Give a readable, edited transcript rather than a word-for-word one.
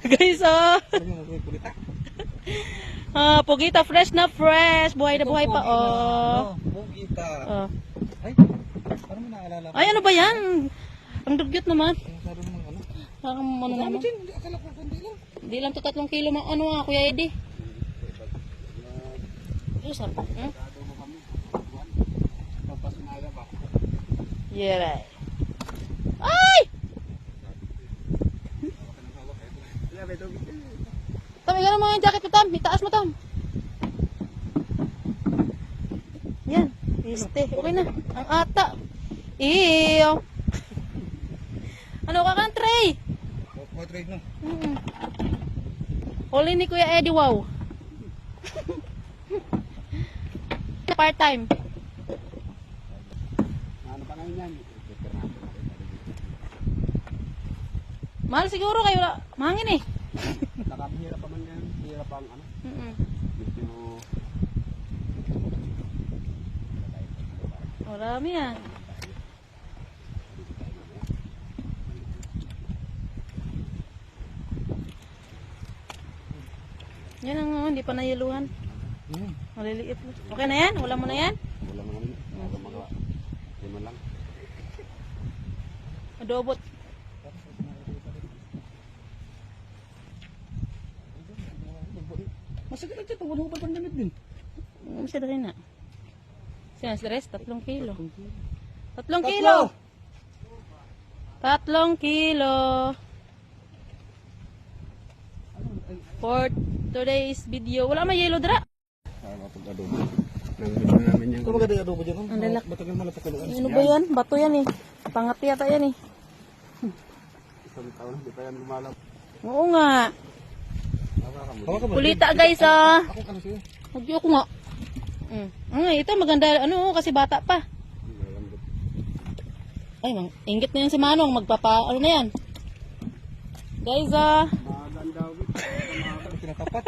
Guys, Pugita fresh na fresh. Buhay na buhay pa, Pugita. Ay, parang may naalala ko. Ay, ano ba yan? Ang dugyot naman. Masyado naman ano. Parang ano naman. Hindi, akala ko kundi lang. Hindi lang to 3 kilo. Kuya Eddie? Usap. Yeah, right. Ay! Tam, ganun mo yung jacket mo, Tam. Itaas mo, Tam. Yan. Okay na. Ang ata. Iyo. Ano ka kan, Trey? Trade na. Huli ni Kuya Eddie, wow. Part-time. Ano pa ngayon yan? Mahal siguro kayo. Mahangin eh. Nakapihirap pa man yan. Hirap ang ano. Medyo... Marami yan. Yan ang hindi pa nayaluhan. Maliliit lang. Okay na yan? Wala mo na yan? Wala naman yun. Wala magawa. Lima lang. Adobot. Masakit lang dyan. Wala ko pa pandamit din. Masya rin na. Siya stress, 3 kilo. 3 kilo! 3 kilo! For today's video. Wala may yellow dra. Pag-adobo. Nangyayari namin yung... Ito maganda yung adobo dyan. Ang lalak. Ba't ang malapit kaluan? Ano ba yan? Bato yan eh. Pangat yata yan eh. Isang taon, hindi pa yan lumalap. Oo nga. Hawakan mo. Kulita guys ah. Ako ka na sa'yo. Huwag ako nga. Ito maganda. Ano kasi bata pa. Ay, inggit na yan si Manong. Ano na yan? Guys Maganda. Tinatapat.